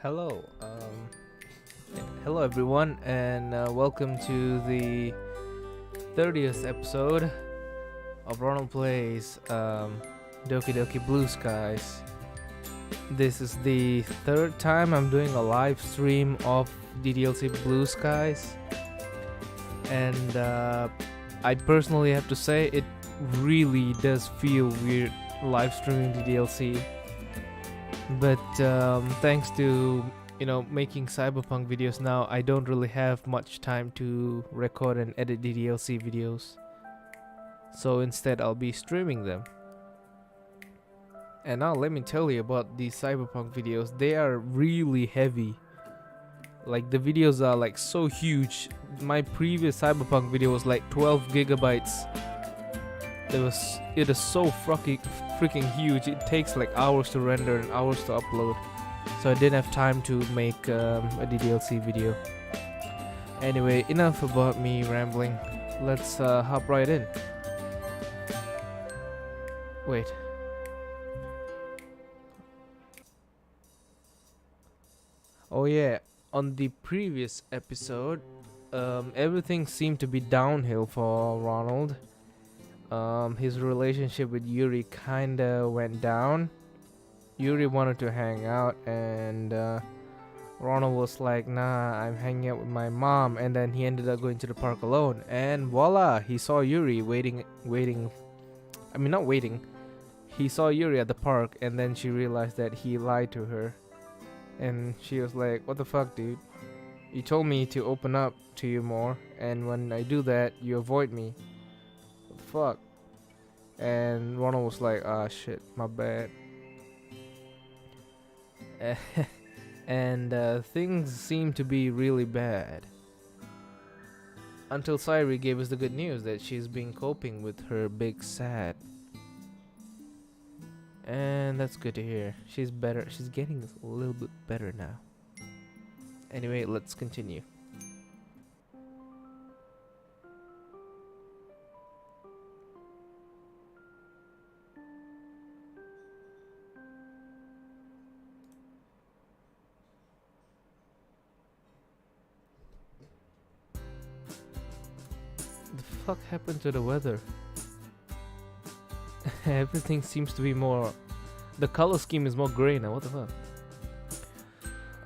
Hello, hello everyone, and welcome to the 30th episode of Ronald Plays Doki Doki Blue Skies. This is the third time I'm doing a live stream of DDLC Blue Skies, and I personally have to say it really does feel weird live streaming DDLC. But thanks to making cyberpunk videos now, I don't really have much time to record and edit DDLC videos, so instead I'll be streaming them. And now let me tell you about these cyberpunk videos. They are really heavy. Like, the videos are like so huge. My previous cyberpunk video was like 12 gigabytes. It is so freaking huge. It takes like hours to render and hours to upload, so I didn't have time to make a DDLC video. Anyway, enough about me rambling. Let's hop right in. Wait. Oh yeah, on the previous episode, everything seemed to be downhill for Ronald. His relationship with Yuri kinda went down. Yuri wanted to hang out, and Ronald was like, nah, I'm hanging out with my mom. And then he ended up going to the park alone, and voila, he saw Yuri he saw Yuri at the park, and then she realized that he lied to her, and she was like, what the fuck, dude? You told me to open up to you more, and when I do that, you avoid me. What the fuck? And Ronald was like, ah, shit, my bad. And things seemed to be really bad until Sayori gave us the good news that she's been coping with her big sad. And that's good to hear. She's better. She's getting a little bit better now. Anyway, let's continue. The fuck happened to the weather? Everything seems to be more... The color scheme is more grey now, what the fuck?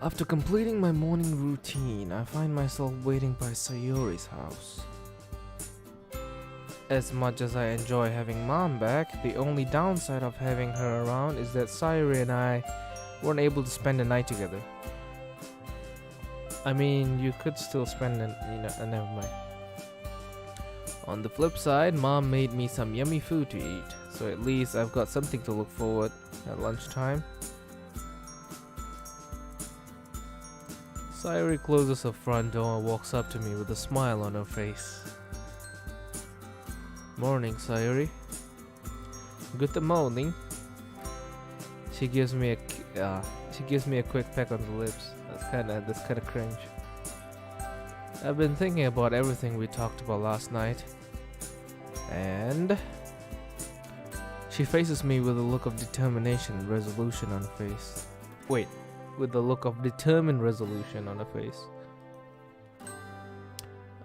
After completing my morning routine, I find myself waiting by Sayori's house. As much as I enjoy having mom back, the only downside of having her around is that Sayori and I weren't able to spend the night together. I mean, you could still spend it, never mind. On the flip side, mom made me some yummy food to eat, so at least I've got something to look forward at lunchtime. Sayori closes her front door and walks up to me with a smile on her face. Morning, Sayori. Good morning. She gives me a quick peck on the lips. That's kinda cringe. I've been thinking about everything we talked about last night, and she faces me with a look of determination and resolution on her face. Wait, with the look of determined resolution on her face.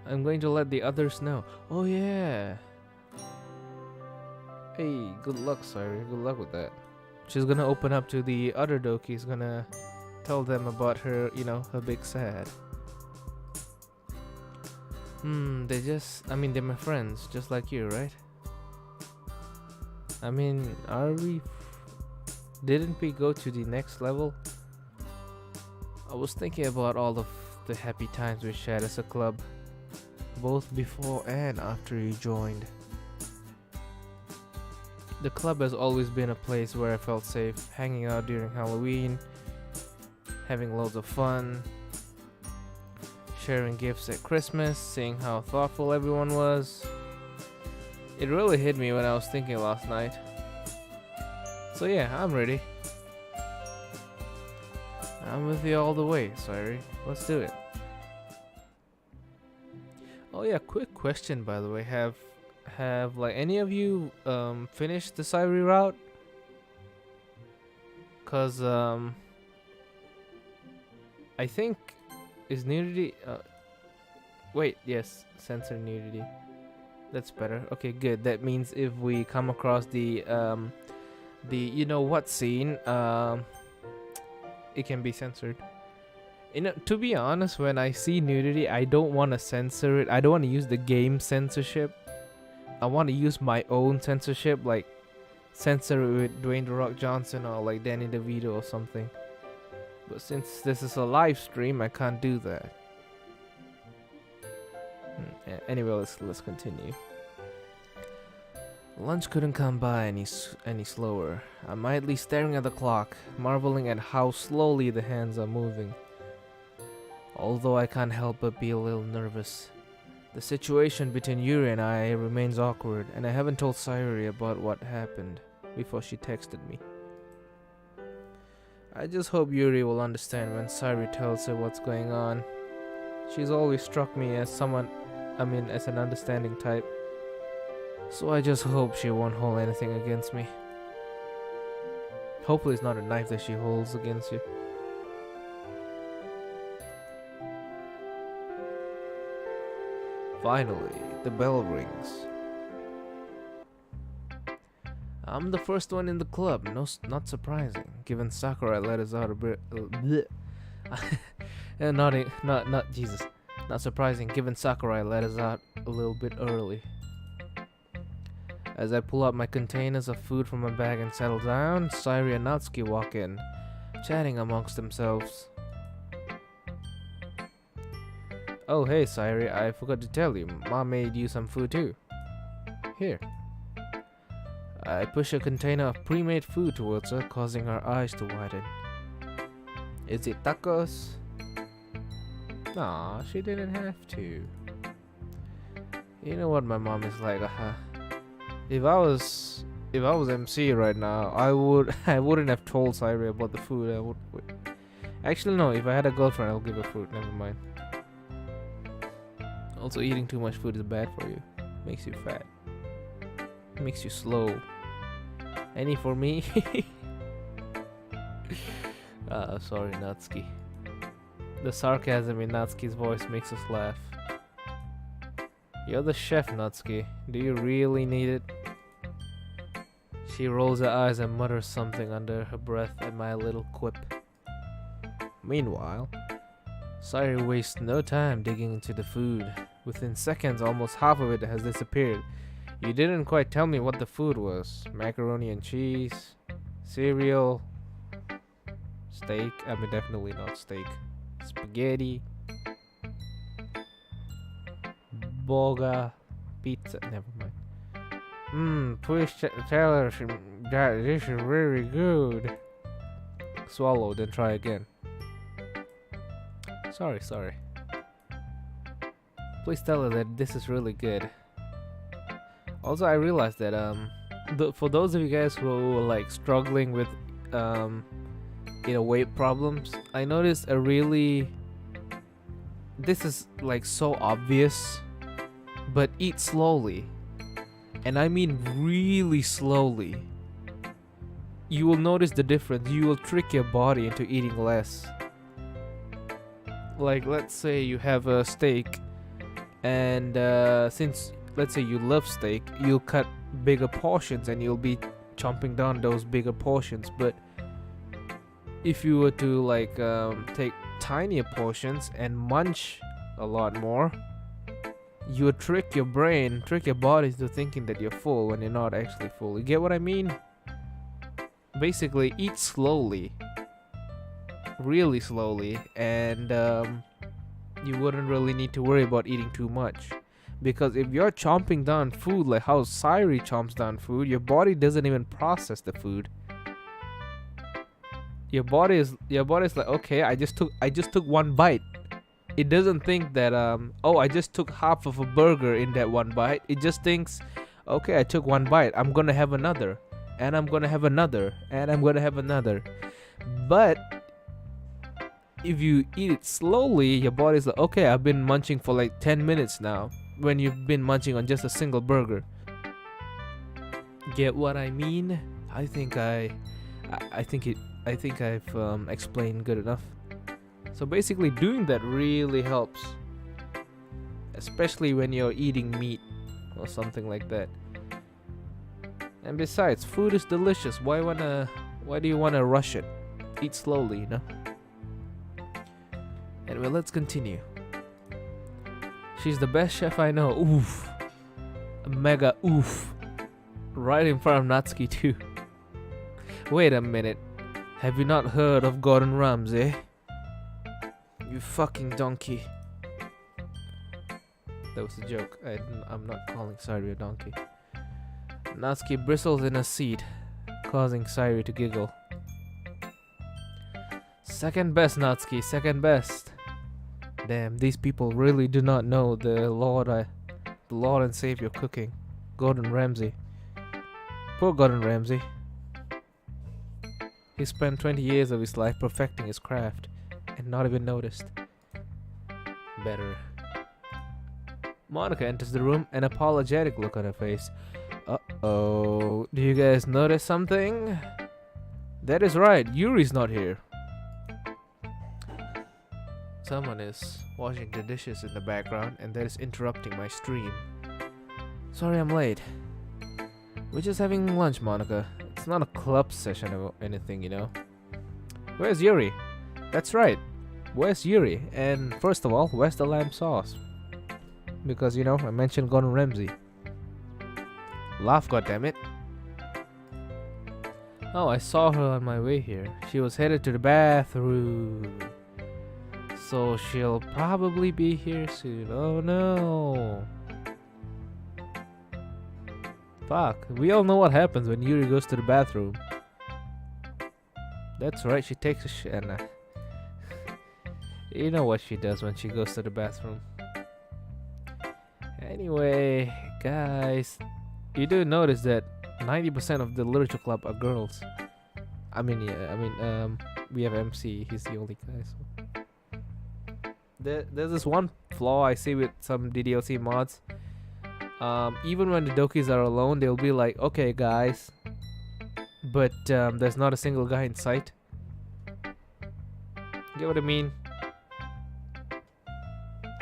I'm going to let the others know. Oh yeah. Hey, good luck, Sayori. Good luck with that. She's gonna open up to the other Dokis, gonna tell them about her, her big sad. They're my friends, just like you, right? I mean, didn't we go to the next level? I was thinking about all of the happy times we shared as a club, both before and after you joined. The club has always been a place where I felt safe, hanging out during Halloween, having loads of fun, sharing gifts at Christmas, seeing how thoughtful everyone was. It really hit me when I was thinking last night. So yeah, I'm ready. I'm with you all the way, Sayori. Let's do it. Oh yeah, quick question by the way. Have like any of you finished the Sayori Route? Cause I think is nudity. Wait, yes, censor nudity. That's better. Okay, good. That means if we come across the you know what scene, it can be censored. You know, to be honest, when I see nudity, I don't want to censor it. I don't want to use the game censorship. I want to use my own censorship, like censor it with Dwayne The Rock Johnson or like Danny DeVito or something. But since this is a live stream, I can't do that. Anyway, let's continue. Lunch couldn't come by any slower. I'm idly staring at the clock, marveling at how slowly the hands are moving. Although I can't help but be a little nervous. The situation between Yuri and I remains awkward, and I haven't told Sayori about what happened before she texted me. I just hope Yuri will understand when Sayori tells her what's going on. She's always struck me as as an understanding type. So I just hope she won't hold anything against me. Hopefully it's not a knife that she holds against you. Finally, the bell rings. I'm the first one in the club, not surprising, given Sakurai let us out a bit. Not surprising, given Sakurai let us out a little bit early. As I pull out my containers of food from my bag and settle down, Sayori and Natsuki walk in, chatting amongst themselves. Oh hey Sayori, I forgot to tell you, Mom made you some food too. Here. I push a container of pre-made food towards her, causing her eyes to widen. Is it tacos? Nah, she didn't have to. You know what my mom is like, If I was MC right now, I wouldn't have told Sayori about the food. Actually no, if I had a girlfriend I'll give her food, never mind. Also eating too much food is bad for you. Makes you fat. Makes you slow. Any for me? Sorry Natsuki. The sarcasm in Natsuki's voice makes us laugh. You're the chef, Natsuki. Do you really need it? She rolls her eyes and mutters something under her breath at my little quip. Meanwhile, Sayori wastes no time digging into the food. Within seconds, almost half of it has disappeared. You didn't quite tell me what the food was. Macaroni and cheese, cereal, steak. I mean, definitely not steak. Spaghetti, boga, pizza. Never mind. Please tell her that this is very good. Swallow, then try again. Sorry. Please tell her that this is really good. Also, I realized that for those of you guys who are like struggling with weight problems, I noticed this is like so obvious, but eat slowly, and I mean really slowly. You will notice the difference. You will trick your body into eating less. Like, let's say you have a steak, and since let's say you love steak, you'll cut bigger portions and you'll be chomping down those bigger portions. But if you were to like take tinier portions and munch a lot more, you would trick your body into thinking that you're full when you're not actually full. You get what I mean? Basically, eat slowly, really slowly, and you wouldn't really need to worry about eating too much. Because if you're chomping down food like how Sayori chomps down food, your body doesn't even process the food. Your body is like, okay, I just took one bite. It doesn't think that I just took half of a burger in that one bite. It just thinks, okay, I took one bite. I'm gonna have another, and I'm gonna have another, and I'm gonna have another. But if you eat it slowly, your body's like, okay, I've been munching for like 10 minutes now. When you've been munching on just a single burger. Get what I mean? I think I've explained good enough. So basically doing that really helps, especially when you're eating meat or something like that. And besides, food is delicious. Why do you wanna rush it? Eat slowly, you know? Anyway, let's continue. She's the best chef I know. Oof. A mega oof. Right in front of Natsuki too. Wait a minute. Have you not heard of Gordon Ramsay? You fucking donkey. That was a joke. I'm not calling Sayori a donkey. Natsuki bristles in her seat, causing Sayori to giggle. Second best, Natsuki. Second best. Damn, these people really do not know the Lord and Savior cooking, Gordon Ramsay. Poor Gordon Ramsay. He spent 20 years of his life perfecting his craft and not even noticed. Better. Monica enters the room, an apologetic look on her face. Uh-oh. Do you guys notice something? That is right, Yuri's not here. Someone is washing the dishes in the background, and that is interrupting my stream. Sorry I'm late. We're just having lunch, Monica. It's not a club session or anything, you know. Where's Yuri? That's right. Where's Yuri? And first of all, where's the lamb sauce? Because, you know, I mentioned Gordon Ramsay. Laugh, goddammit. Oh, I saw her on my way here. She was headed to the bathroom. So she'll probably be here soon. Oh no. Fuck. We all know what happens when Yuri goes to the bathroom. That's right, she takes a shit. And you know what she does when she goes to the bathroom. Anyway, guys, you do notice that 90% of the literature club are girls. We have MC. He's the only guy. So. There's this one flaw I see with some DDLC mods. Even when the Dokis are alone, they'll be like, okay guys, but there's not a single guy in sight. Get what I mean?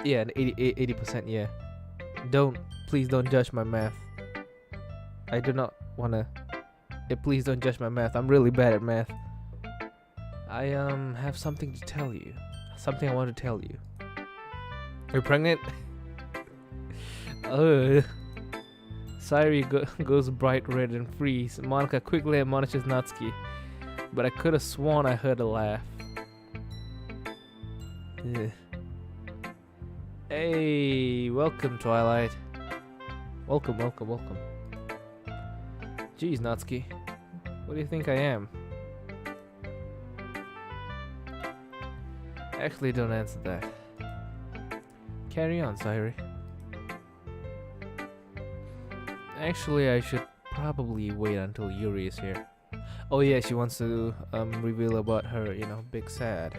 Yeah, 80%, yeah. Please don't judge my math. I do not wanna. Please don't judge my math. I'm really bad at math. I have something to tell you. Something I want to tell you. You're pregnant? Sayori goes bright red and freeze. Monica quickly admonishes Natsuki, but I could have sworn I heard a laugh. Ugh. Hey, welcome Twilight. Welcome. Jeez, Natsuki, what do you think I am? Actually, don't answer that. Carry on, Sayori. Actually, I should probably wait until Yuri is here. Oh yeah, she wants to reveal about her, big sad.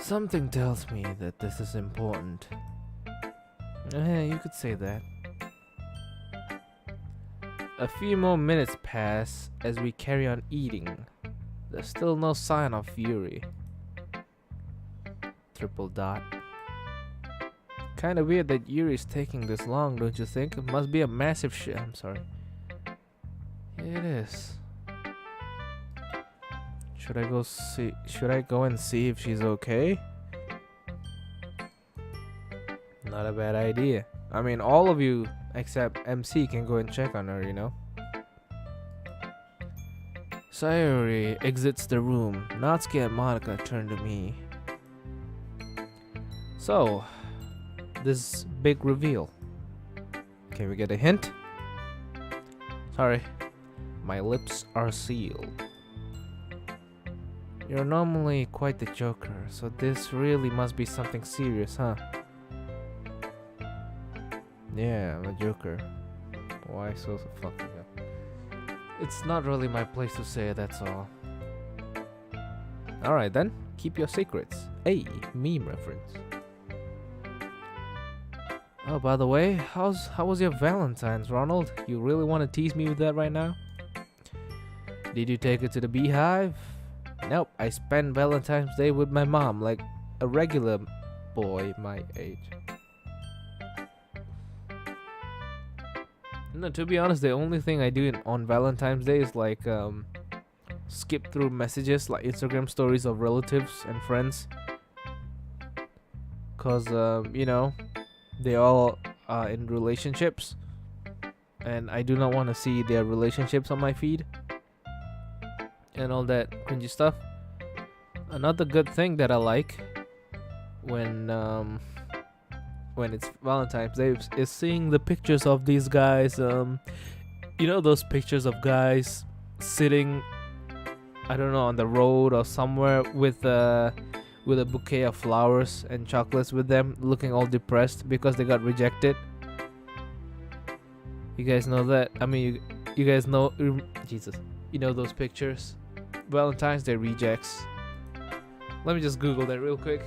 Something tells me that this is important. Yeah, you could say that. A few more minutes pass as we carry on eating. There's still no sign of Yuri. Triple dot. Kinda weird that Yuri is taking this long, don't you think? It must be a massive I'm sorry. Yeah, it is. Should I go and see if she's okay? Not a bad idea. I mean, all of you except MC can go and check on her, Sayori exits the room. Natsuki and Monica turn to me. So, this big reveal. Can we get a hint? Sorry, my lips are sealed. You're normally quite the joker, so this really must be something serious, huh? Yeah, I'm a joker. Why so fucking up? It's not really my place to say, that's all. Alright then, keep your secrets. Hey, meme reference. Oh, by the way, how was your Valentine's, Ronald? You really want to tease me with that right now? Did you take it to the beehive? Nope, I spent Valentine's Day with my mom like a regular boy my age. No, to be honest, the only thing I do on Valentine's Day is like skip through messages, like Instagram stories of relatives and friends. Cause you know, they all are in relationships, and I do not want to see their relationships on my feed and all that cringy stuff. Another good thing that I like when it's Valentine's Day is seeing the pictures of these guys. You know those pictures of guys sitting, I don't know, on the road or somewhere with a bouquet of flowers and chocolates with them, looking all depressed because they got rejected. You guys know that? I mean, you guys know, Jesus, you know those pictures? Valentine's Day rejects. Let me just Google that real quick.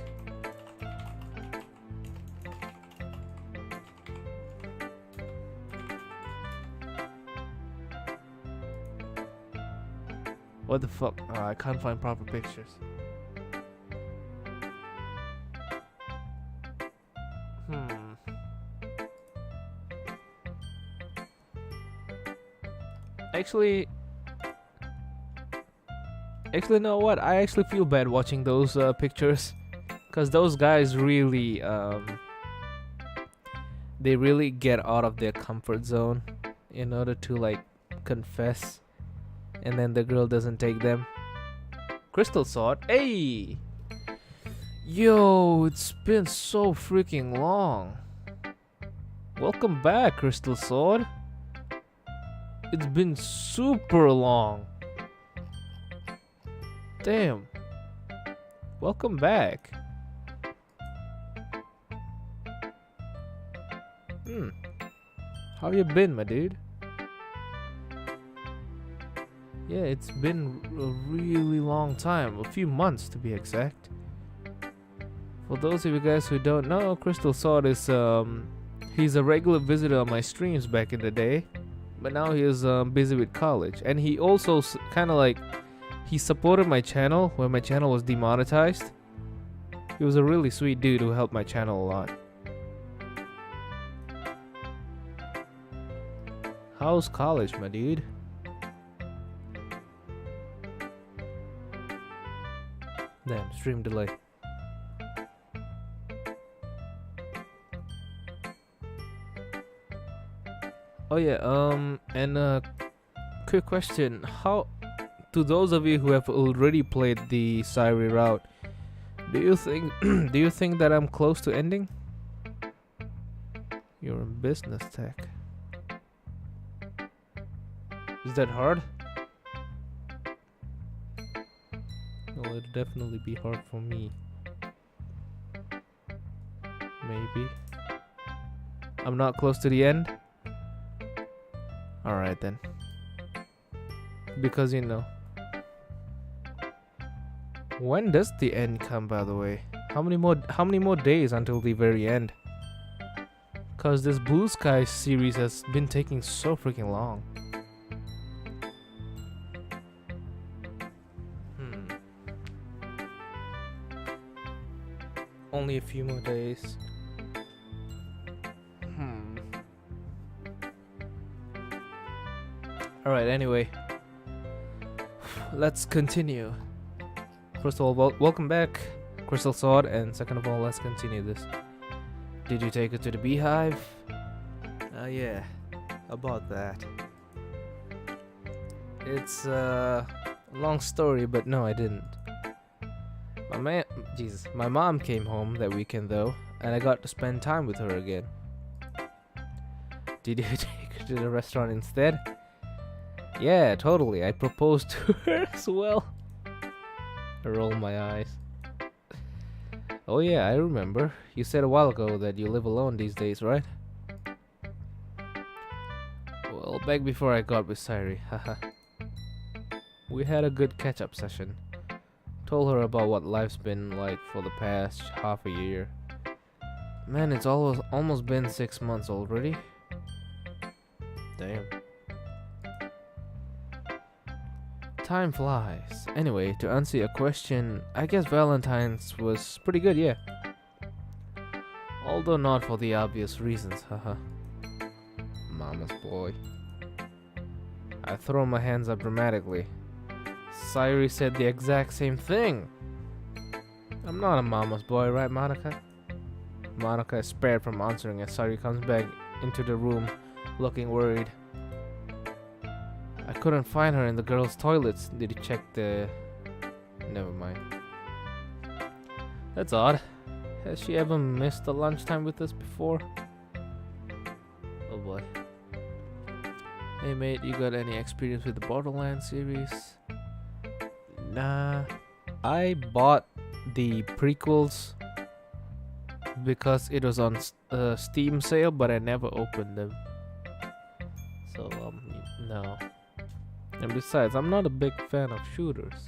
What the fuck? I can't find proper pictures. Actually, know what? I actually feel bad watching those pictures, cause those guys really, they really get out of their comfort zone in order to like confess, and then the girl doesn't take them. Crystal Sword, hey, yo, it's been so freaking long. Welcome back, Crystal Sword. It's been super long. Damn. Welcome back. How you been, my dude? Yeah, it's been a really long time. A few months to be exact. For those of you guys who don't know, Crystal Sword is he's a regular visitor on my streams back in the day. But now he is busy with college, and he also kind of like, he supported my channel when my channel was demonetized. He was a really sweet dude who helped my channel a lot. How's college, my dude? Damn, stream delay. Oh yeah, and quick question. How, to those of you who have already played the Sayori Route, do you think that I'm close to ending? You're in business tech. Is that hard? Well, it'll definitely be hard for me. Maybe. I'm not close to the end? Alright then. Because, you know. When does the end come, by the way? How many more days until the very end? Cause this Blue Skies series has been taking so freaking long. Only a few more days. Alright, anyway. Let's continue. First of all, welcome back, Crystal Sword, and second of all, let's continue this. Did you take it to the beehive? Yeah, about that. It's a long story, but no, I didn't. My mom came home that weekend though, and I got to spend time with her again. Did you take her to the restaurant instead? Yeah, totally. I proposed to her as well. I roll my eyes. Oh yeah, I remember. You said a while ago that you live alone these days, right? Well, back before I got with Sayori, haha. We had a good catch-up session. Told her about what life's been like for the past half a year. Man, it's almost been 6 months already. Damn. Time flies. Anyway, to answer your question, I guess Valentine's was pretty good, yeah. Although not for the obvious reasons, haha. Mama's boy. I throw my hands up dramatically. Sayori said the exact same thing. I'm not a mama's boy, right, Monica? Monica is spared from answering as Sayori comes back into the room looking worried. I couldn't find her in the girls' toilets. Did you check the... Never mind. That's odd. Has she ever missed the lunchtime with us before? Oh boy. Hey mate, you got any experience with the Borderlands series? Nah. I bought the prequels because it was on Steam sale, but I never opened them. So, no. And besides, I'm not a big fan of shooters.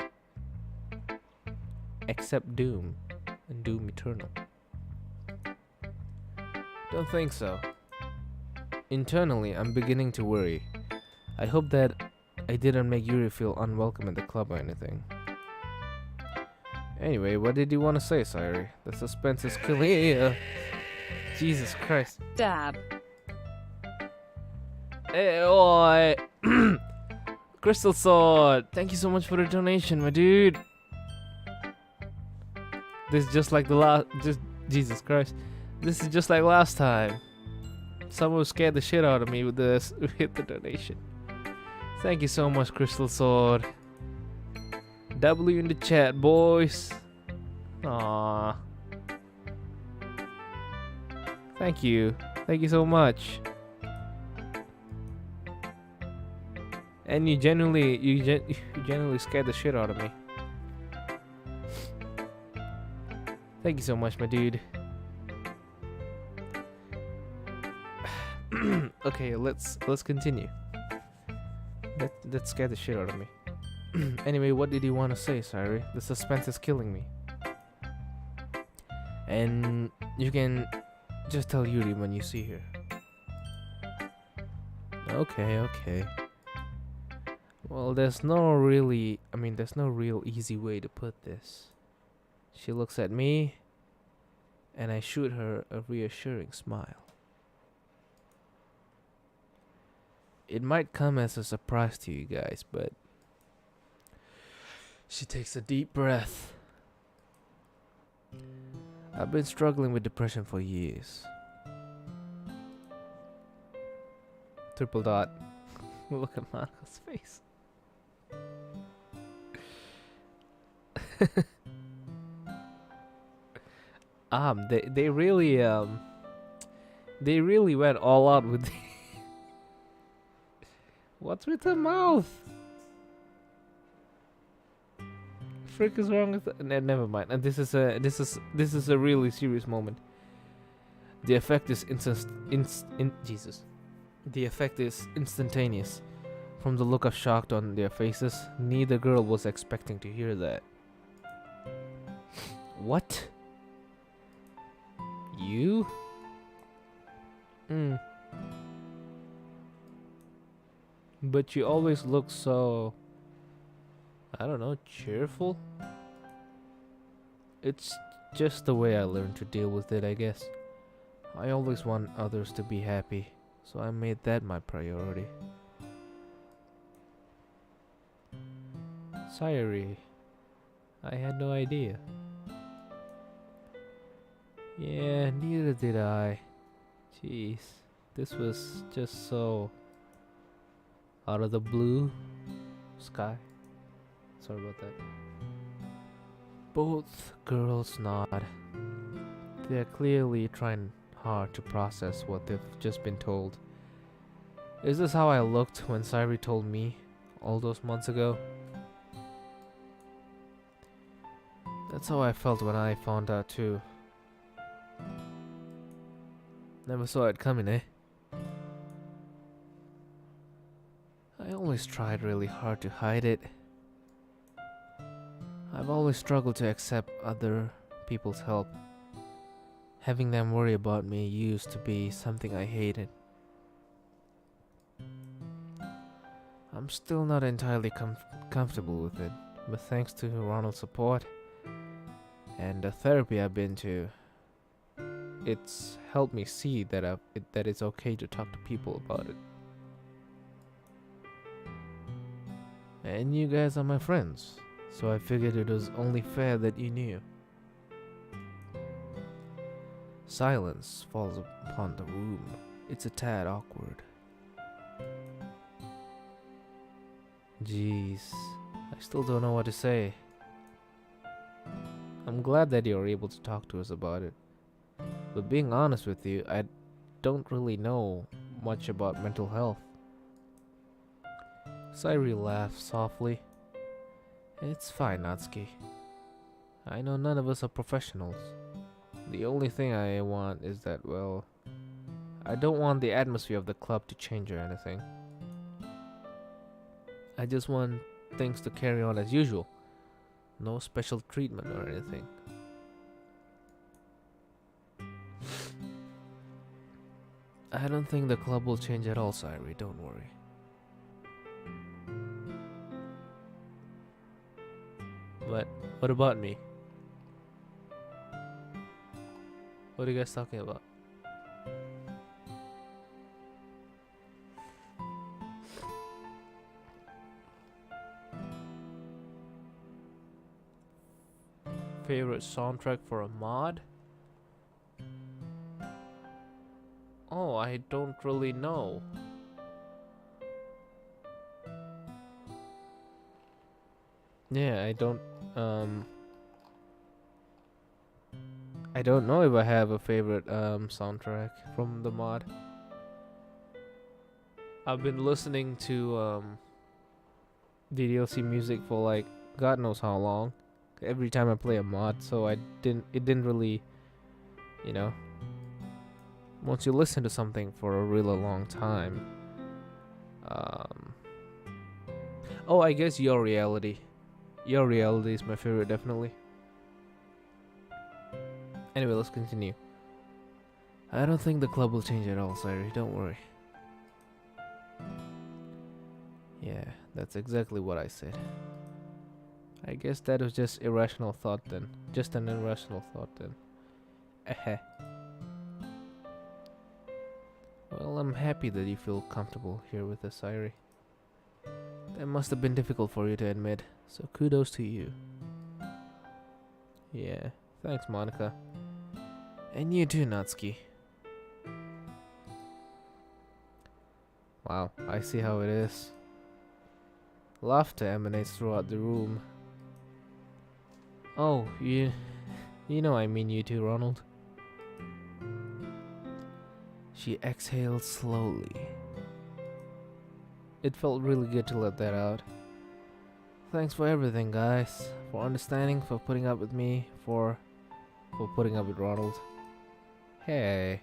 Except Doom and Doom Eternal. Don't think so. Internally, I'm beginning to worry. I hope that I didn't make Yuri feel unwelcome in the club or anything. Anyway, what did you want to say, Sayori? The suspense is killing. Jesus Christ. Dab. Hey, oi. Crystal Sword. Thank you so much for the donation, my dude. This is just like the last. Jesus Christ. This is just like last time. Someone scared the shit out of me with this with the donation. Thank you so much, Crystal Sword. W in the chat, boys. Aww. Thank you. Thank you so much. And you genuinely scared the shit out of me. Thank you so much, my dude. Okay, let's continue. That scared the shit out of me. Anyway, what did you want to say, Sayori? The suspense is killing me. And you can just tell Yuri when you see her. Okay. Well, there's no real easy way to put this. She looks at me, and I shoot her a reassuring smile. It might come as a surprise to you guys, but she takes a deep breath. I've been struggling with depression for years. Triple dot. Look at Monica's face. They really went all out with the What's with her mouth? Frick is wrong with never mind. And this is a really serious moment. The effect is The effect is instantaneous. From the look of shock on their faces, neither girl was expecting to hear that. What? You? But you always look so, I don't know, cheerful? It's just the way I learned to deal with it, I guess. I always want others to be happy, so I made that my priority. Sayori, I had no idea. Yeah, neither did I. Jeez, this was just so out of the blue sky. Sorry about that. Both girls nod. They're clearly trying hard to process what they've just been told. Is this how I looked when Sayori told me all those months ago? That's how I felt when I found out too. Never saw it coming, eh? I always tried really hard to hide it. I've always struggled to accept other people's help. Having them worry about me used to be something I hated. I'm still not entirely comfortable with it, but thanks to Ronald's support and the therapy I've been to, it's helped me see that that it's okay to talk to people about it. And you guys are my friends, so I figured it was only fair that you knew. Silence falls upon the room. It's a tad awkward. Jeez, I still don't know what to say. I'm glad that you're able to talk to us about it. But being honest with you, I don't really know much about mental health. Sayori laughed softly. It's fine, Natsuki. I know none of us are professionals. The only thing I want is that, well, I don't want the atmosphere of the club to change or anything. I just want things to carry on as usual. No special treatment or anything. I don't think the club will change at all, Sayori, don't worry. But what about me? What are you guys talking about? Favorite soundtrack for a mod? Oh, I don't really know. Yeah, I don't know if I have a favorite soundtrack from the mod. I've been listening to DDLC music for like God knows how long. Every time I play a mod, so it didn't really, you know, once you listen to something for a really long time, oh, I guess Your Reality is my favorite, definitely. Anyway, let's continue. I don't think the club will change at all, Sayori, don't worry. Yeah, that's exactly what I said. I guess that was just irrational thought then. Just an irrational thought then. Well, I'm happy that you feel comfortable here with us, Sayori. That must have been difficult for you to admit, so kudos to you. Yeah, thanks, Monica. And you too, Natsuki. Wow, I see how it is. Laughter emanates throughout the room. Oh, you know I mean you too, Ronald. She exhaled slowly. It felt really good to let that out. Thanks for everything, guys. For understanding, for putting up with me, for putting up with Ronald. Hey.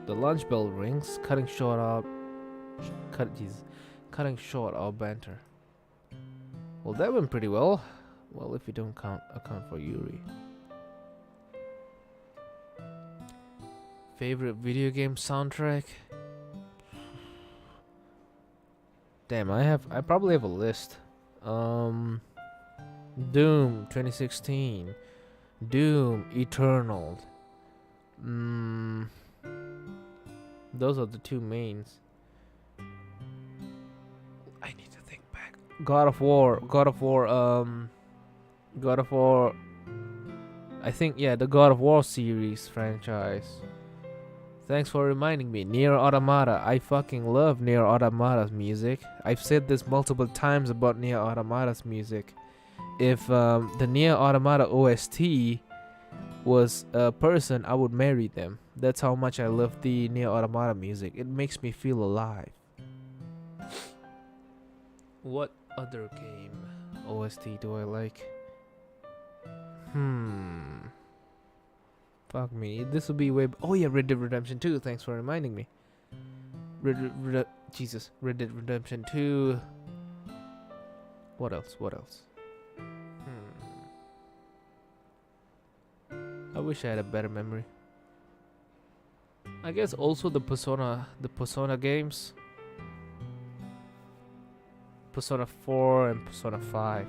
The lunch bell rings, cutting short our banter. Well, that went pretty well. Well, if you don't account for Yuri. Favorite video game soundtrack? Damn, I probably have a list. Doom 2016, Doom Eternal. Those are the two mains. I need to think back. God of War. I think, yeah, the God of War series franchise. Thanks for reminding me. Nier Automata. I fucking love Nier Automata's music. I've said this multiple times about Nier Automata's music. If the Nier Automata OST was a person, I would marry them. That's how much I love the Nier Automata music. It makes me feel alive. What other game OST do I like? Fuck me. This will be way. Oh yeah, Red Dead Redemption 2. Thanks for reminding me. Red Dead Redemption 2. What else? I wish I had a better memory. I guess also the Persona games. Persona 4 and Persona 5.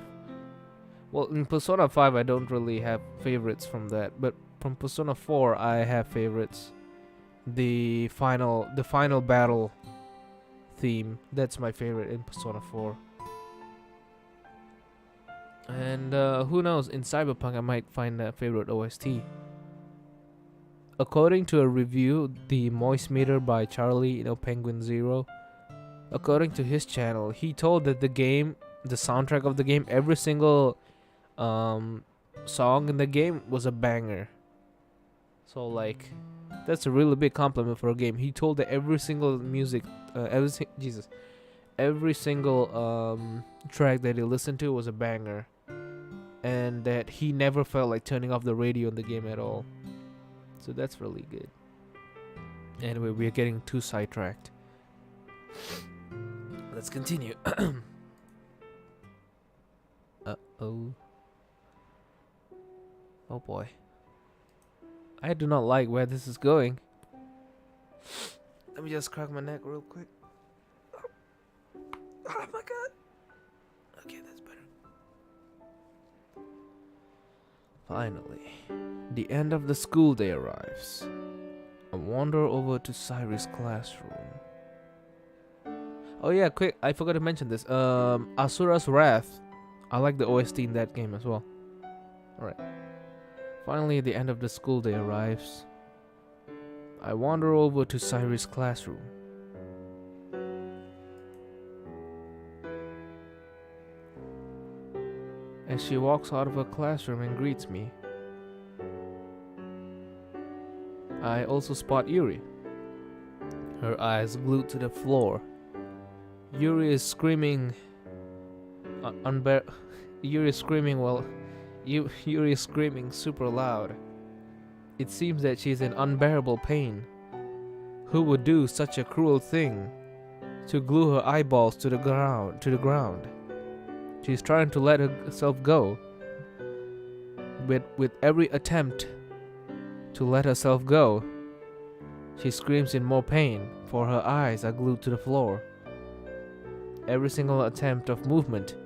Well, in Persona 5 I don't really have favorites from that, but from Persona 4 I have favorites. The final battle theme, that's my favorite in Persona 4. And who knows, in Cyberpunk I might find a favorite OST. According to a review, the Moist Meter by Charlie, Penguin Zero, according to his channel, he told that the soundtrack of the game, every single song in the game was a banger. So like, that's a really big compliment for a game. He told that every single every single track that he listened to was a banger, and that he never felt like turning off the radio in the game at all. So that's really good. Anyway, we're getting too sidetracked. Let's continue. Uh-oh. Oh boy. I do not like where this is going. Let me just crack my neck real quick. Oh my god. Okay, that's better. Finally, the end of the school day arrives. I wander over to Sayori's classroom. Oh yeah, quick, I forgot to mention this. Asura's Wrath. I like the OST in that game as well. Alright. Finally, the end of the school day arrives. I wander over to Sayori's classroom. As she walks out of her classroom and greets me, I also spot Yuri, her eyes glued to the floor. Yuri is screaming Yuri is screaming super loud. It seems that she's in unbearable pain. Who would do such a cruel thing to glue her eyeballs to the ground? She's trying to let herself go. With every attempt to let herself go, she screams in more pain, for her eyes are glued to the floor. Every single attempt of movement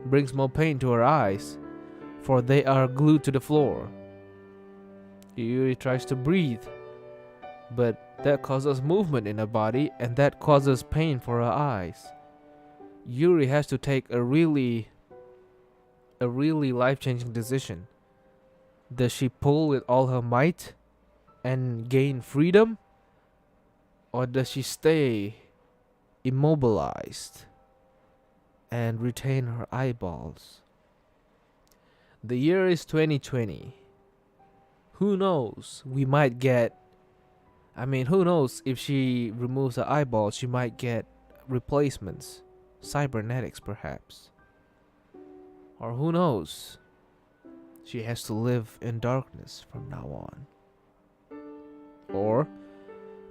brings more pain to her eyes, for they are glued to the floor. Yuri tries to breathe, but that causes movement in her body, and that causes pain for her eyes. Yuri has to take a really life-changing decision. Does she pull with all her might and gain freedom? Or does she stay immobilized and retain her eyeballs? The year is 2020. Who knows? Who knows if she removes her eyeballs, she might get replacements. Cybernetics, perhaps. Or who knows? She has to live in darkness from now on. Or,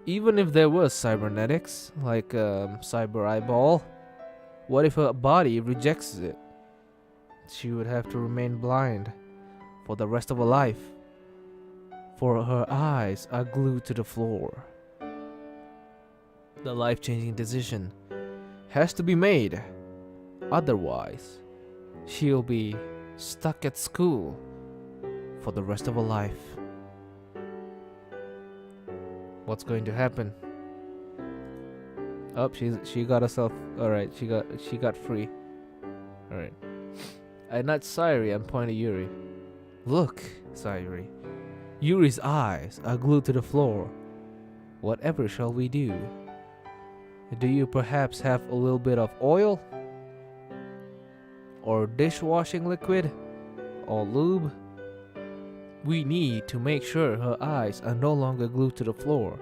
even if there was cybernetics, like cyber eyeball, what if her body rejects it? She would have to remain blind for the rest of her life, for her eyes are glued to the floor. The life-changing decision has to be made. Otherwise, she'll be stuck at school for the rest of her life. What's going to happen? Oh, she got herself. All right, she got free. All right. I nudge Sayori and point at Yuri. Look, Sayori. Yuri's eyes are glued to the floor. Whatever shall we do? Do you perhaps have a little bit of oil? Or dishwashing liquid? Or lube? We need to make sure her eyes are no longer glued to the floor.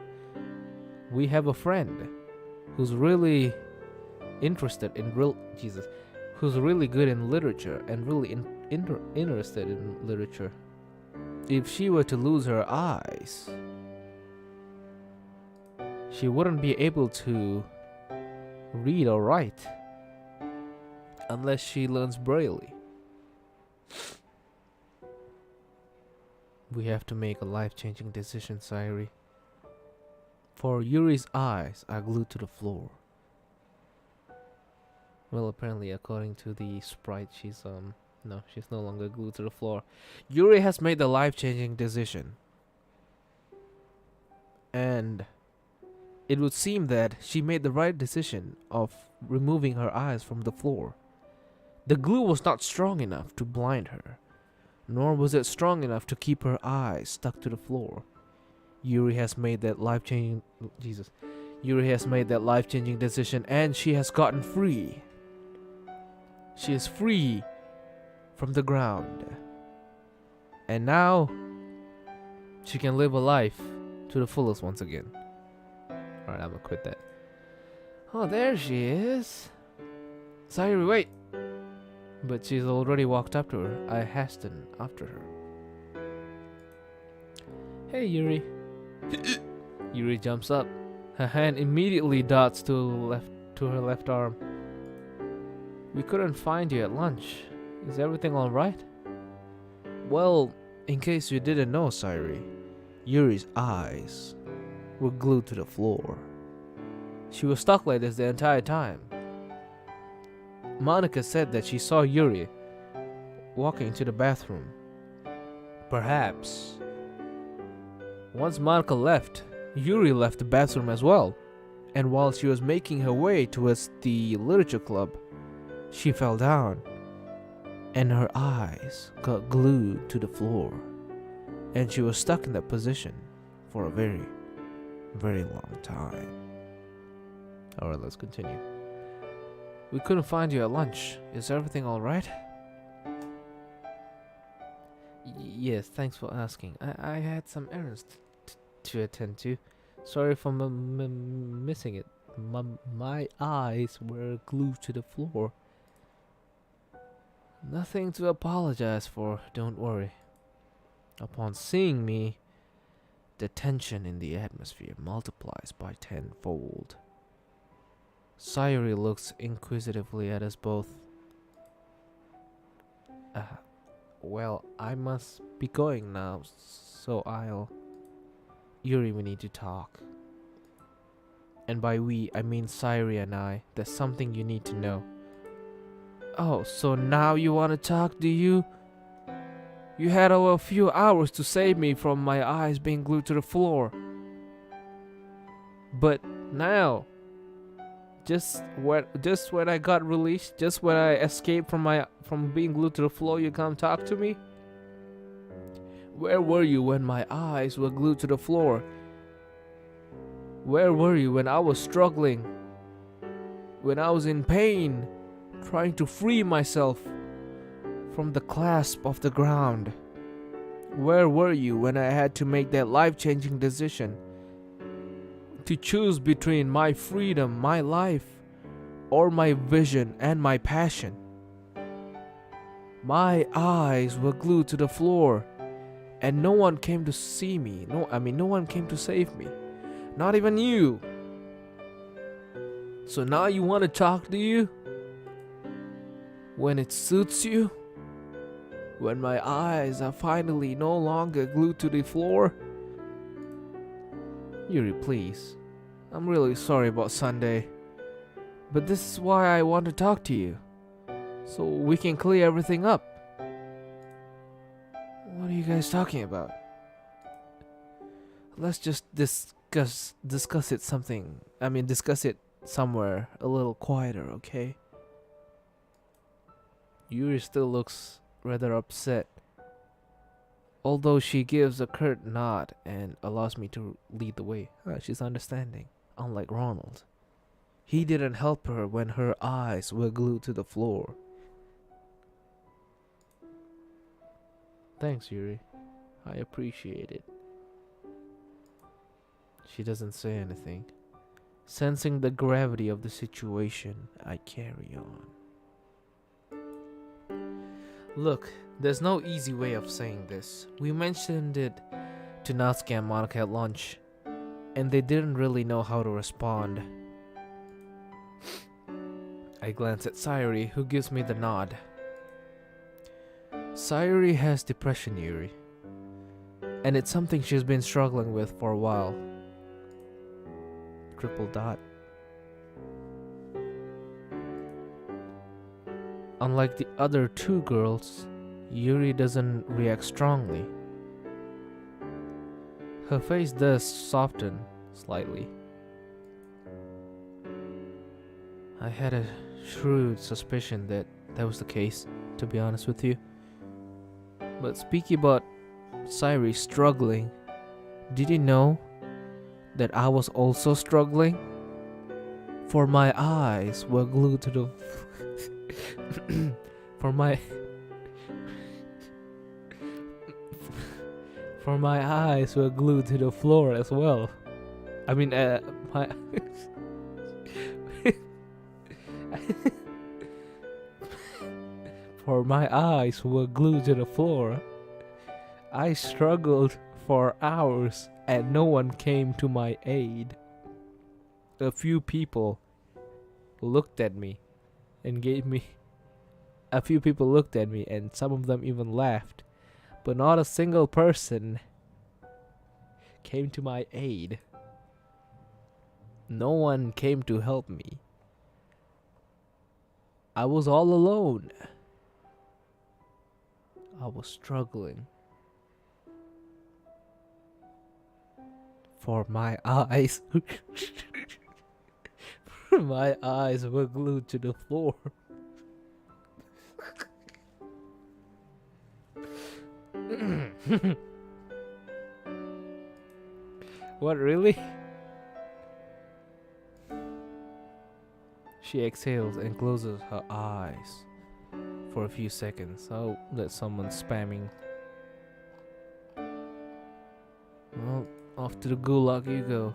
We have a friend who's really interested in who's really good in literature and really interested in literature. If she were to lose her eyes, she wouldn't be able to read or write unless she learns Braille. We have to make a life-changing decision, Sayori. For Yuri's eyes are glued to the floor. Well, apparently, according to the sprite, she's no, she's no longer glued to the floor. Yuri has made the life-changing decision. And it would seem that she made the right decision of removing her eyes from the floor. The glue was not strong enough to blind her, nor was it strong enough to keep her eyes stuck to the floor. Yuri has made that life-changing decision, and she has gotten free. She is free from the ground. And now she can live a life to the fullest once again. Alright, I'm gonna quit that. Oh, there she is. Sayori, wait. But she's already walked up to her. I hasten after her. Hey, Yuri. Yuri jumps up. Her hand immediately darts to her left arm. We couldn't find you at lunch. Is everything alright? Well, in case you didn't know, Sayori, Yuri's eyes were glued to the floor. She was stuck like this the entire time. Monica said that she saw Yuri walking to the bathroom. Perhaps once Monica left, Yuri left the bathroom as well. And while she was making her way towards the literature club, she fell down and her eyes got glued to the floor. And she was stuck in that position for a very, very long time. Alright, let's continue. We couldn't find you at lunch. Is everything alright? Yes, thanks for asking. I had some errands to attend to. Sorry for missing it. My eyes were glued to the floor. Nothing to apologize for, don't worry. Upon seeing me, the tension in the atmosphere multiplies by tenfold. Sayori looks inquisitively at us both. Well, I must be going now, so I'll... Yuri, we need to talk. And by we, I mean Sayori and I. There's something you need to know. Oh, so now you want to talk, do you? You had over a few hours to save me from my eyes being glued to the floor. But now... Just when I got released, just when I escaped from being glued to the floor, you come talk to me? Where were you when my eyes were glued to the floor? Where were you when I was struggling? When I was in pain, trying to free myself from the clasp of the ground? Where were you when I had to make that life-changing decision? To choose between my freedom, my life, or my vision and my passion. My eyes were glued to the floor, and no one came to see me. No one came to save me. Not even you. So now you want to talk, do you? When it suits you? When my eyes are finally no longer glued to the floor? Yuri, please. I'm really sorry about Sunday. But this is why I want to talk to you. So we can clear everything up. What are you guys talking about? Let's just discuss it somewhere a little quieter, okay? Yuri still looks rather upset. Although she gives a curt nod and allows me to lead the way. She's understanding, unlike Ronald. He didn't help her when her eyes were glued to the floor. Thanks, Yuri. I appreciate it. She doesn't say anything. Sensing the gravity of the situation, I carry on. Look, there's no easy way of saying this. We mentioned it to Natsuki and Monica at lunch, and they didn't really know how to respond. I glance at Sayori, who gives me the nod. Sayori has depression, Yuri, and it's something she's been struggling with for a while. Triple dot. Unlike the other two girls, Yuri doesn't react strongly. Her face does soften slightly. I had a shrewd suspicion that was the case, to be honest with you. But speaking about Sayori struggling, did you know that I was also struggling? For my eyes were glued to the for my eyes were glued to the floor as well. I mean, my for my eyes were glued to the floor. I struggled for hours and no one came to my aid. A few people looked at me and some of them even laughed, but not a single person came to my aid. No one came to help me. I was all alone. I was struggling. For my eyes my eyes were glued to the floor. What, really? She exhales and closes her eyes for a few seconds. Oh, that's someone spamming. Well, off to the gulag you go.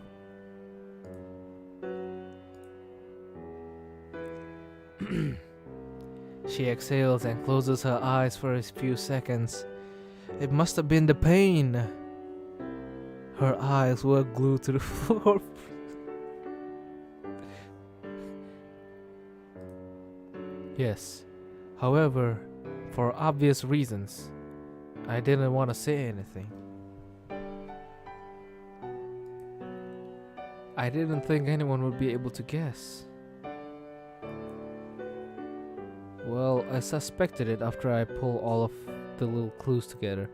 She exhales and closes her eyes for a few seconds. It must have been the pain. Her eyes were glued to the floor. Yes. However, for obvious reasons, I didn't want to say anything. I didn't think anyone would be able to guess. Well, I suspected it after I pulled all of the little clues together.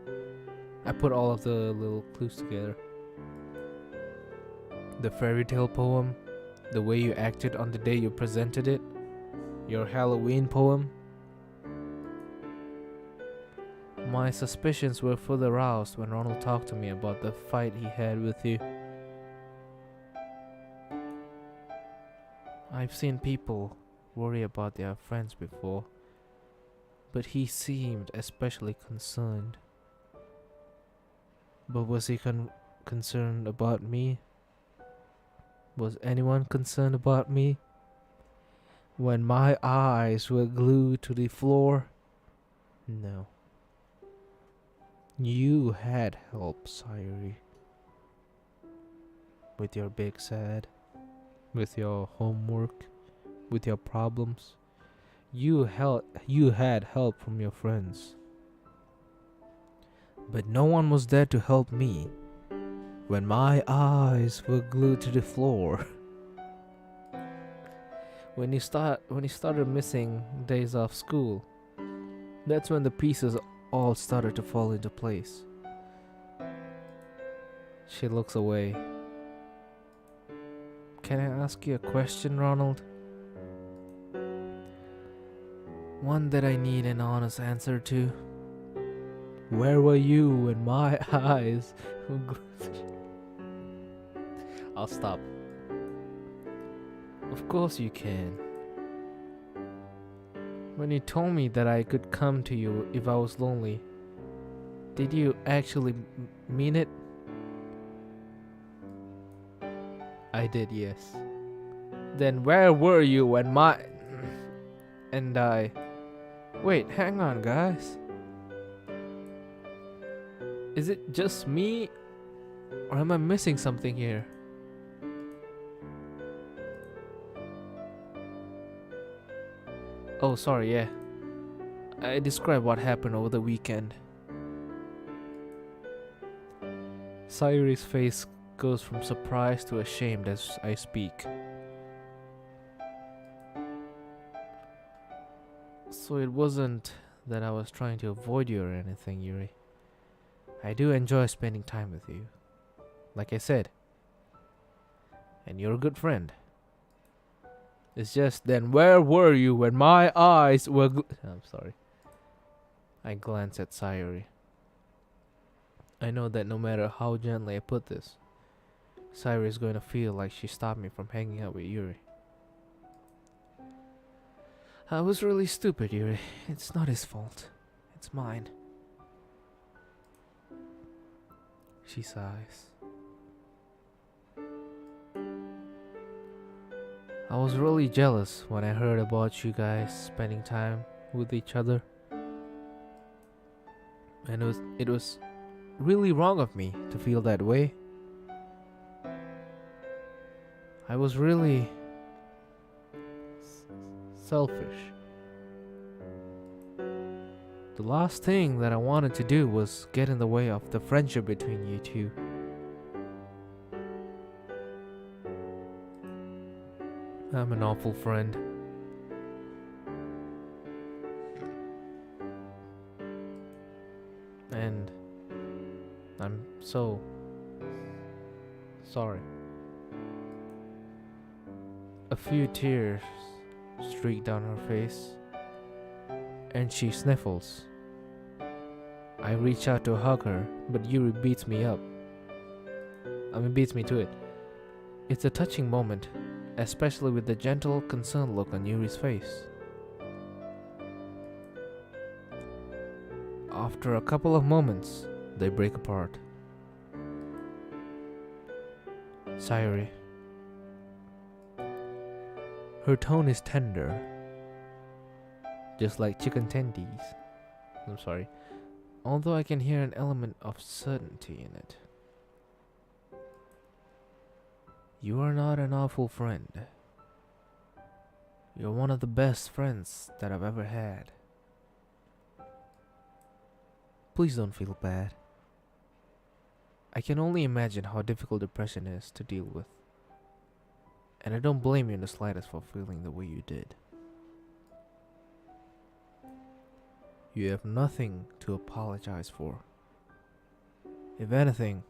I put all of the little clues together. The fairy tale poem, the way you acted on the day you presented it, your Halloween poem. My suspicions were further aroused when Ronald talked to me about the fight he had with you. I've seen people worry about their friends before, but he seemed especially concerned. But was he concerned about me? Was anyone concerned about me? When my eyes were glued to the floor? No. You had help, Sayori. With your big sad, with your homework, with your problems. You had help from your friends. But no one was there to help me when my eyes were glued to the floor. When he started missing days off school, that's when the pieces all started to fall into place. She looks away. Can I ask you a question, Ronald? One that I need an honest answer to. Where were you when my eyes were glued? I'll stop. Of course you can. When you told me that I could come to you if I was lonely, did you actually mean it? I did, yes. Then where were you when my... and I... Wait, hang on, guys. Is it just me? Or am I missing something here? Oh, sorry, yeah. I described what happened over the weekend. Sayori's face goes from surprise to ashamed as I speak. So it wasn't that I was trying to avoid you or anything, Yuri. I do enjoy spending time with you. Like I said. And you're a good friend. It's just then where were you when my eyes were I'm sorry. I glance at Sayori. I know that no matter how gently I put this, Sayori is going to feel like she stopped me from hanging out with Yuri. I was really stupid, Yuri. It's not his fault. It's mine. She sighs. I was really jealous when I heard about you guys spending time with each other. And it was really wrong of me to feel that way. I was really selfish. The last thing that I wanted to do was get in the way of the friendship between you two. I'm an awful friend. And I'm so sorry. A few tears streak down her face, and she sniffles. I reach out to hug her, but Yuri beats me to it. It's a touching moment, especially with the gentle, concerned look on Yuri's face. After a couple of moments, they break apart. Sayori. Her tone is tender, just like chicken tendies. I'm sorry. Although I can hear an element of certainty in it. You are not an awful friend. You're one of the best friends that I've ever had. Please don't feel bad. I can only imagine how difficult depression is to deal with. And I don't blame you in the slightest for feeling the way you did. You have nothing to apologize for. If anything,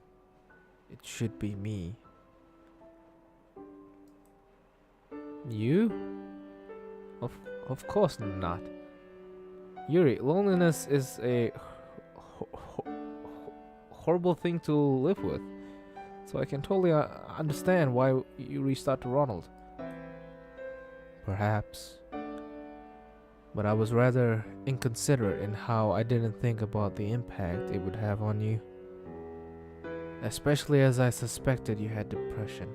it should be me. You? Of course not. Yuri, loneliness is a horrible thing to live with. So I can totally understand why you reached out to Ronald. Perhaps. But I was rather inconsiderate in how I didn't think about the impact it would have on you. Especially as I suspected you had depression.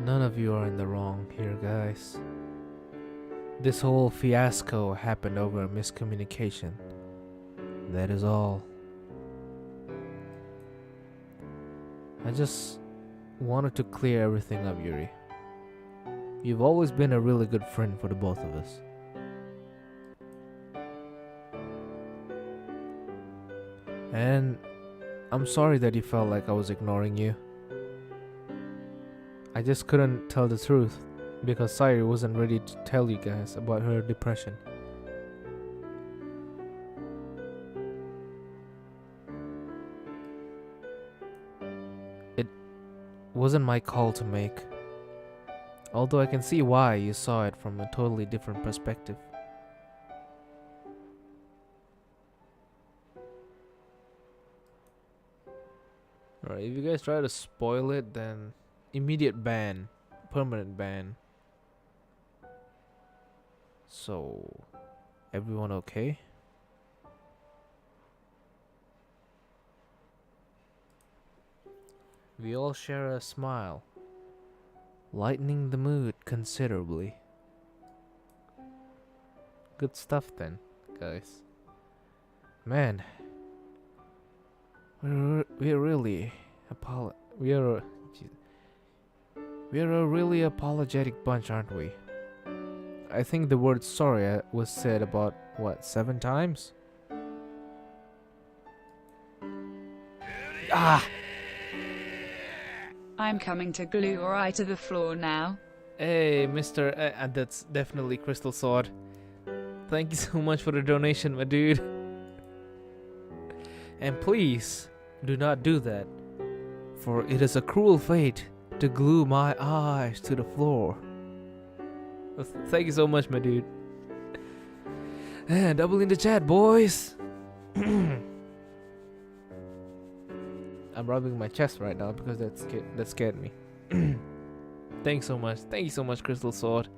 None of you are in the wrong here, guys. This whole fiasco happened over a miscommunication. That is all. I just wanted to clear everything up, Yuri. You've always been a really good friend for the both of us. And I'm sorry that you felt like I was ignoring you. I just couldn't tell the truth because Sayori wasn't ready to tell you guys about her depression. It wasn't my call to make, although I can see why you saw it from a totally different perspective. Alright, if you guys try to spoil it, then immediate ban, permanent ban. So, everyone okay? We all share a smile, lightening the mood considerably. Good stuff then, guys. Man, we're really we're a really apologetic bunch, aren't we? I think the word sorry was said about, what, 7 times? Ah! I'm coming to glue your eye to the floor now. Hey, Mr. And that's definitely Crystal Sword. Thank you so much for the donation, my dude. And please, do not do that, for it is a cruel fate to glue my eyes to the floor. Thank you so much, my dude. And double in the chat, boys. I'm rubbing my chest right now because that scared me. Thanks so much. Thank you so much, Crystal Sword.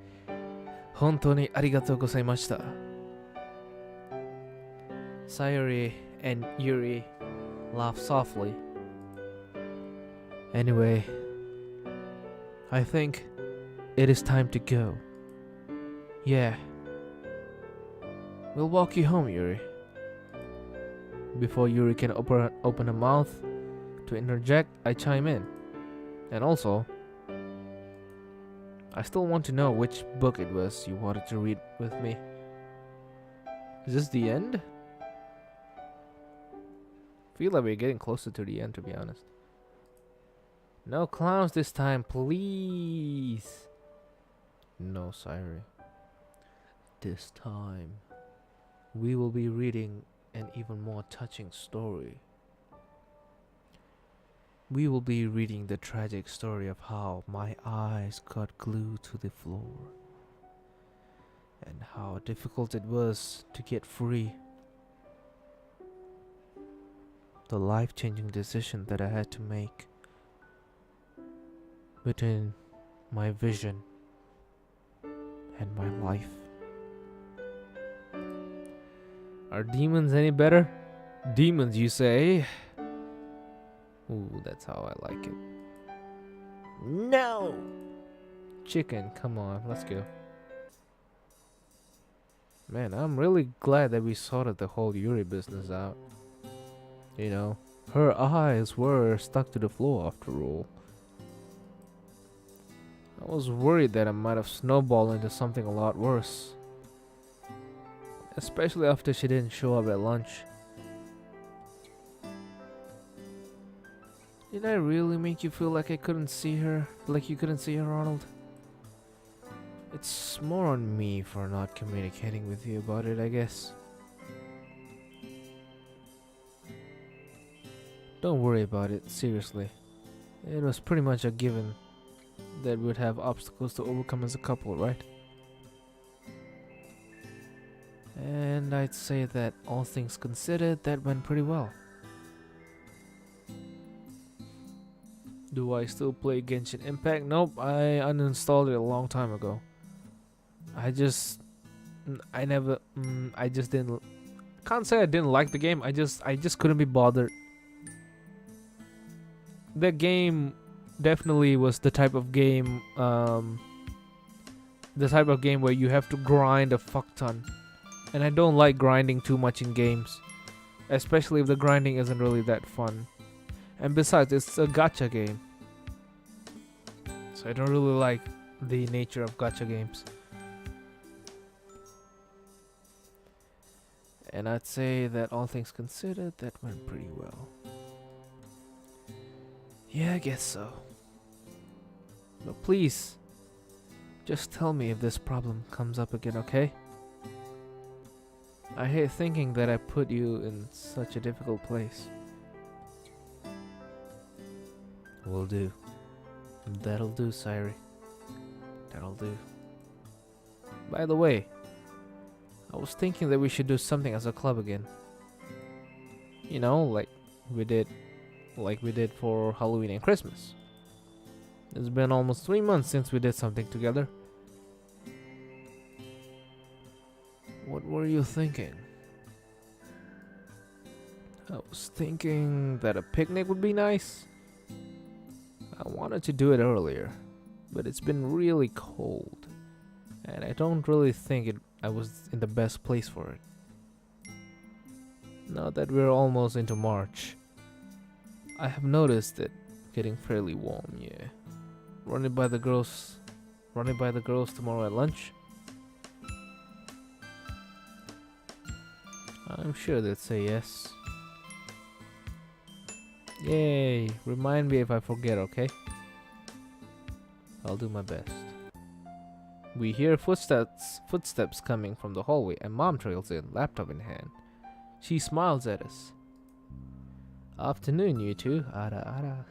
Hontoni arigatou gozaimashita. Sayori and Yuri laugh softly. Anyway, I think it is time to go. Yeah. We'll walk you home, Yuri. Before Yuri can open her mouth to interject, I chime in. And also, I still want to know which book it was you wanted to read with me. Is this the end? Feel like we're getting closer to the end, to be honest. No clowns this time, please. No, Sayori. This time, we will be reading an even more touching story. We will be reading the tragic story of how my eyes got glued to the floor, and how difficult it was to get free. The life-changing decision that I had to make between my vision and my life. Are demons any better? Demons, you say? Ooh, that's how I like it. No! Chicken, come on, let's go. Man, I'm really glad that we sorted the whole Yuri business out. You know, her eyes were stuck to the floor after all. I was worried that I might have snowballed into something a lot worse. Especially after she didn't show up at lunch. Did I really make you feel like I couldn't see her? Like you couldn't see her, Ronald? It's more on me for not communicating with you about it, I guess. Don't worry about it, seriously. It was pretty much a given that we'd have obstacles to overcome as a couple, right? And I'd say that all things considered, that went pretty well. Do I still play Genshin Impact? Nope, I uninstalled it a long time ago. I just didn't. Can't say I didn't like the game. I just couldn't be bothered. The game definitely was the type of game, where you have to grind a fuck ton, and I don't like grinding too much in games, especially if the grinding isn't really that fun. And besides, it's a gacha game, so I don't really like the nature of gacha games. And I'd say that all things considered, that went pretty well. Yeah, I guess so. But please, just tell me if this problem comes up again, okay? I hate thinking that I put you in such a difficult place. Will do. That'll do, Sayori. That'll do. By the way, I was thinking that we should do something as a club again. You know, like we did for Halloween and Christmas. It's been almost 3 months since we did something together. What were you thinking? I was thinking that a picnic would be nice. I wanted to do it earlier, but it's been really cold, and I don't really think I was in the best place for it. Now that we're almost into March, I have noticed it getting fairly warm, yeah. Run it by the girls tomorrow at lunch? I'm sure they'd say yes. Yay, remind me if I forget, okay? I'll do my best. We hear footsteps coming from the hallway, and Mom trails in, laptop in hand. She smiles at us. Afternoon, you two. Ara ara.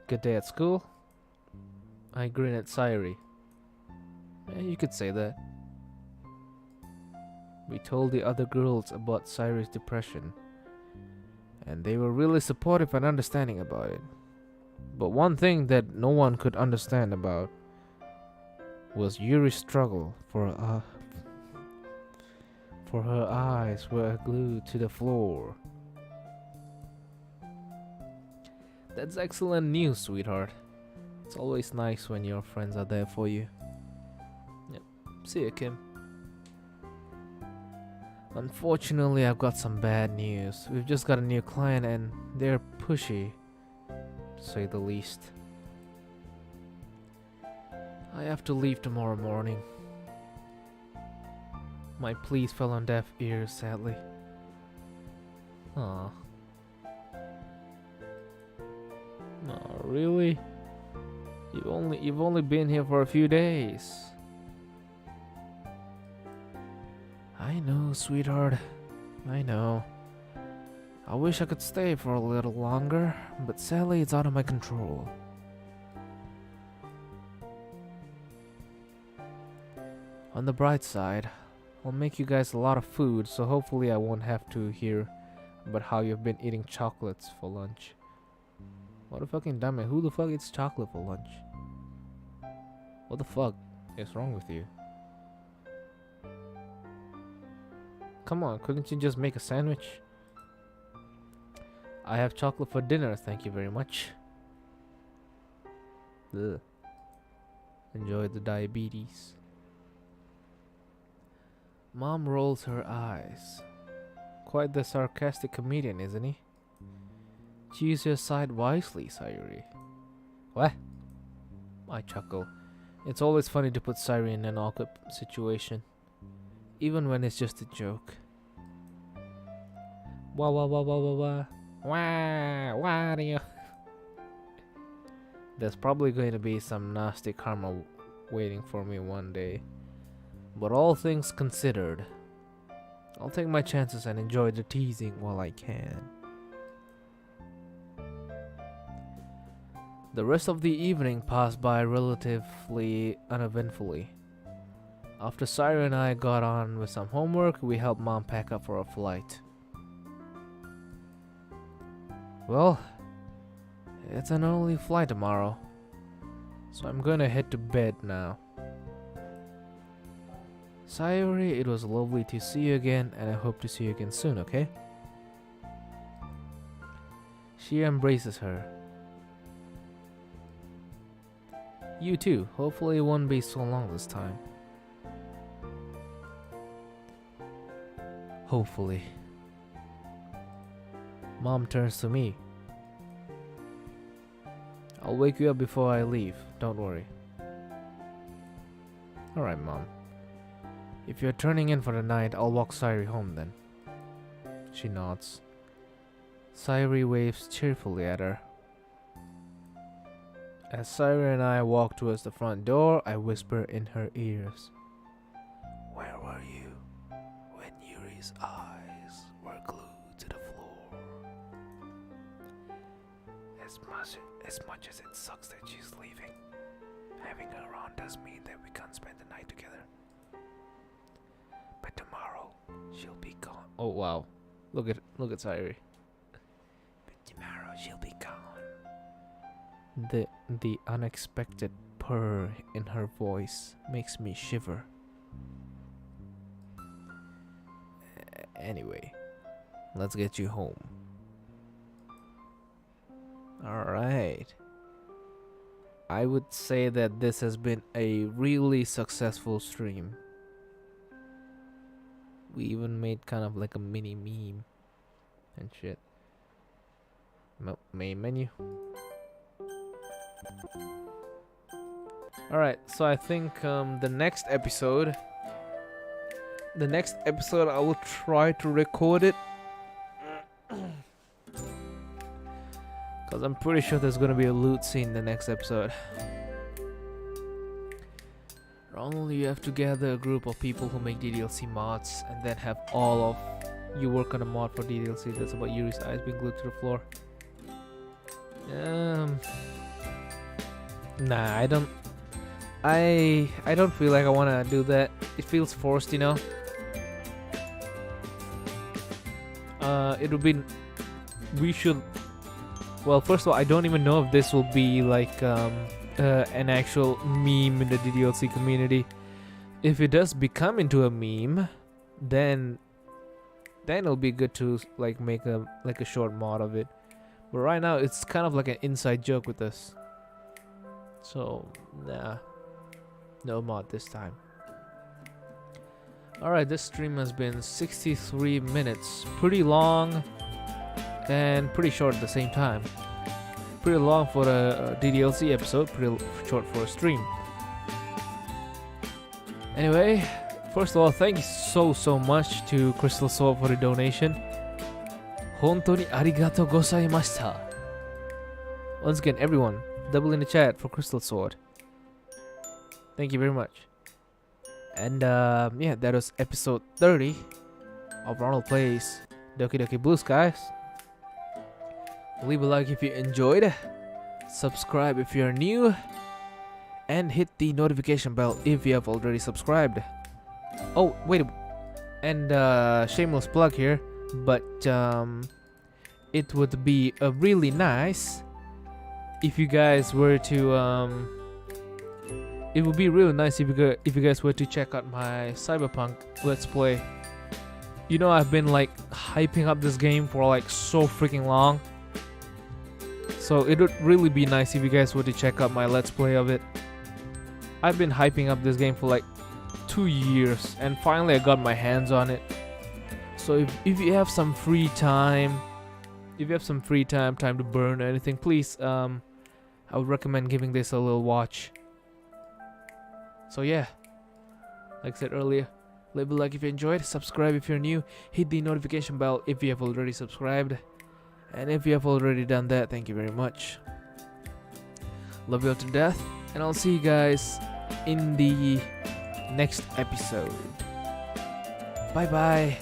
Good day at school? I grin at Sayori. You could say that. We told the other girls about Sayori's depression, and they were really supportive and understanding about it. But one thing that no one could understand about was Yuri's struggle for her eyes were glued to the floor. That's excellent news, sweetheart. It's always nice when your friends are there for you. Yep. See you, Kim. Unfortunately, I've got some bad news. We've just got a new client and they're pushy, to say the least. I have to leave tomorrow morning. My pleas fell on deaf ears, sadly. Aw. Oh, really? You've only been here for a few days. I know, sweetheart. I know. I wish I could stay for a little longer, but sadly it's out of my control. On the bright side, I'll make you guys a lot of food, so hopefully I won't have to hear about how you've been eating chocolates for lunch. What a fucking dumbass. Who the fuck eats chocolate for lunch? What the fuck is wrong with you? Come on, couldn't you just make a sandwich? I have chocolate for dinner, thank you very much. Ugh. Enjoy the diabetes. Mom rolls her eyes. Quite the sarcastic comedian, isn't he? Choose your side wisely, Sayori. What? I chuckle. It's always funny to put Sayori in an awkward situation, even when it's just a joke. Wah wah wah wah wah wah. Wah do you? There's probably going to be some nasty karma waiting for me one day. But all things considered, I'll take my chances and enjoy the teasing while I can. The rest of the evening passed by relatively uneventfully. After Sayori and I got on with some homework, we helped Mom pack up for our flight. Well, it's an early flight tomorrow, so I'm gonna head to bed now. Sayori, it was lovely to see you again, and I hope to see you again soon, okay? She embraces her. You too. Hopefully it won't be so long this time. Hopefully. Mom turns to me. I'll wake you up before I leave. Don't worry. Alright, Mom. If you're turning in for the night, I'll walk Sayori home then. She nods. Sayori waves cheerfully at her. As Sayori and I walk towards the front door, I whisper in her ears. Where were you when Yuri's eyes were glued to the floor? As much as it sucks that she's leaving, having her around does mean that we can't spend the night together. But tomorrow, she'll be gone. Oh wow. Look at Sayori. But tomorrow she'll be gone. The unexpected purr in her voice makes me shiver. Anyway, let's get you home. Alright. I would say that this has been a really successful stream. We even made kind of like a mini meme and shit. Main menu. Alright, so I think the next episode I will try to record it, because I'm pretty sure there's gonna be a loot scene in the next episode. Ronald, you have to gather a group of people who make DDLC mods and then have all of you work on a mod for DDLC. That's about Yuri's eyes being glued to the floor. Nah, I don't feel like I wanna do that. It feels forced, you know. It would be. We should. Well, first of all, I don't even know if this will be like an actual meme in the DDLC community. If it does become into a meme, then it'll be good to like make a short mod of it. But right now, it's kind of like an inside joke with us. So, nah. No mod this time. Alright, this stream has been 63 minutes. Pretty long and pretty short at the same time. Pretty long for a DDLC episode, pretty short for a stream. Anyway, first of all, thank you so much to Crystal Sword for the donation. Hontoni arigatou gozaimashita. Once again, everyone, double in the chat for Crystal Sword. Thank you very much. And yeah, that was episode 30 of Ronald Plays Doki Doki Blue Skies. Leave a like if you enjoyed, subscribe if you're new, and hit the notification bell if you have already subscribed. Oh, wait, and shameless plug here, but it would be really nice if you guys were to it would be really nice if you guys were to check out my Cyberpunk Let's Play. You know, I've been like hyping up this game for like so freaking long. So it would really be nice if you guys were to check out my Let's Play of it. I've been hyping up this game for like 2 years and finally I got my hands on it. So if you have some free time, time to burn or anything, please I would recommend giving this a little watch. So yeah, like I said earlier, leave a like if you enjoyed, subscribe if you're new, hit the notification bell if you have already subscribed, and if you have already done that, thank you very much. Love you all to death, and I'll see you guys in the next episode. Bye bye,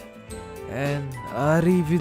and arrivederci.